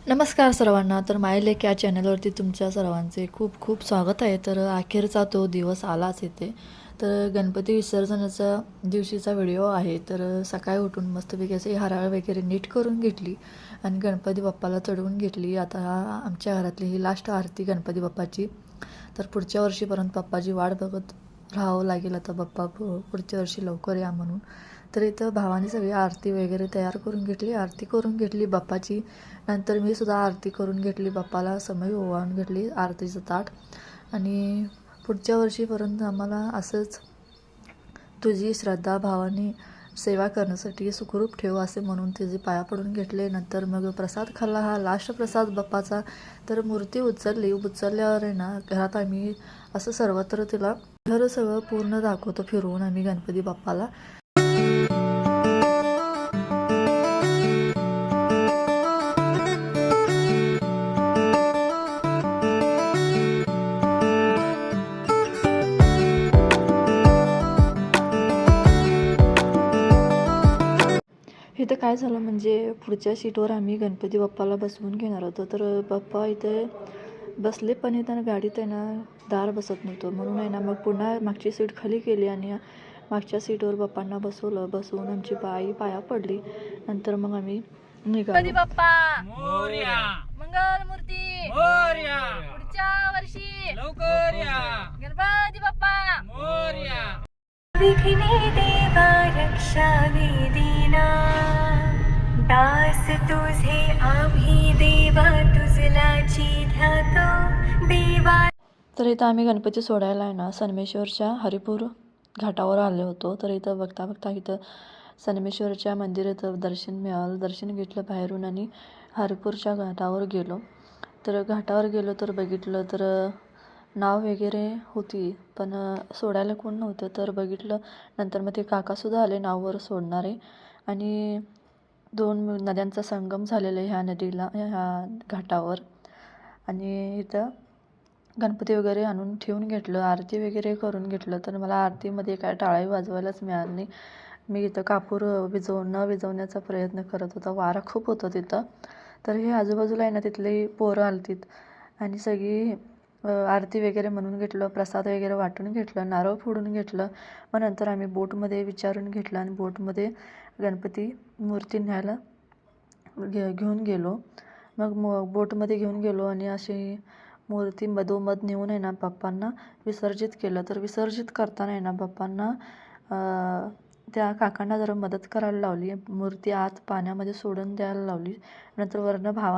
नमस्कार सर्वांना. तर माय लेक या चॅनलवरती तुमच्या सर्वांचे खूप खूप स्वागत आहे. तर अखेरचा तो दिवस आलाच येते. तर गणपती विसर्जनाचा दिवशीचा व्हिडिओ आहे. तर सकाळी उठून मस्तपैकी असे हराळ वगैरे नीट करून घेतली आणि गणपती बाप्पाला चढवून घेतली. आता आमच्या घरातली ही लास्ट आरती गणपती बाप्पाची. तर पुढच्या वर्षीपर्यंत बाप्पाची वाट बघत राहावं लागेल. आता बाप्पा पुढच्या वर्षी लवकर या म्हणून. तर इथं भावाने सगळी आरती वगैरे तयार करून घेतली, आरती करून घेतली बाप्पाची. नंतर मी सुद्धा आरती करून घेतली, बाप्पाला समय ओवाळून घेतली आरतीचं ताट. आणि पुढच्या वर्षीपर्यंत आम्हाला असंच तुझी श्रद्धा भावाने सेवा करण्यासाठी सुखरूप ठेव असे म्हणून तिचे पाया पडून घेतले. नंतर मग प्रसाद खाल्ला, हा लास्ट प्रसाद बाप्पाचा. तर मूर्ती उचलल्यावर आहे ना, घरात आम्ही असं सर्वत्र तिला घर सगळं पूर्ण दाखवतो फिरवून आम्ही गणपती बाप्पाला. इथं काय झालं म्हणजे पुढच्या सीटवर आम्ही गणपती बाप्पाला बसवून घेणार होतो. तर बाप्पा इथे बसले, पण इथं गाडीत आहे ना दार बसत नव्हतं. म्हणून आहे ना मग पुन्हा मागची सीट खाली केली आणि मागच्या सीटवर बाप्पांना बसवलं. बसवून आमची बाई पाया पडली. नंतर मग आम्ही निघालो. बाप्पा मोरया, मंगल मूर्ती मोरया, पुढच्या वर्षी लवकर या, गणपती बाप्पा मोरया. विघ्ने देवा रक्षावे दीना, दास तुझे आम्ही देवा, तुझलाची ध्यातो देवा. तर इथं आम्ही गणपती सोडायला आहे ना सनमेश्वरच्या हरिपूर घाटावर आले होतो. तर इथं बघता बघता इथं सनमेश्वरच्या मंदिरात दर्शन मिळालं. दर्शन घेतलं बाहेरून आणि हरिपूरच्या घाटावर गेलो. तर घाटावर गेलो तर बघितलं तर नाव वगैरे होती, पण सोडायला कोण नव्हतं. तर बघितलं नंतर मग ते काकासुद्धा आले नाववर सोडणारे. आणि दोन नद्यांचा संगम झालेला ह्या नदीला, ह्या घाटावर. आणि इथं गणपती वगैरे आणून ठेवून घेतलं, आरती वगैरे करून घेतलं. तर मला आरतीमध्ये काय टाळी वाजवायलाच मिळाली नाही. मी इथं कापूर विझवण्याचा प्रयत्न करत होता, वारा खूप होता तिथं. तर हे आजूबाजूला आहे ना तिथली पोरं आलतीत आणि सगळी आरती वगैरे म्हणून घेतलं, प्रसाद वगैरे वाटून घेतलं, नारळ फोडून घेतलं. मग नंतर आम्ही बोटमध्ये विचारून घेतलं आणि बोटमध्ये गणपती मूर्ती न्यायला घेऊन गेलो. मग बोटमध्ये घेऊन गेलो आणि अशी मूर्ती मधोमध नेऊन आहे ना बाप्पांना विसर्जित केलं. तर विसर्जित करताना आहे ना बाप्पांना त्या काकांना जरा मदत करायला लावली. मूर्ती आत पाण्यामध्ये सोडून द्यायला लावली. नंतर वरनं भावानं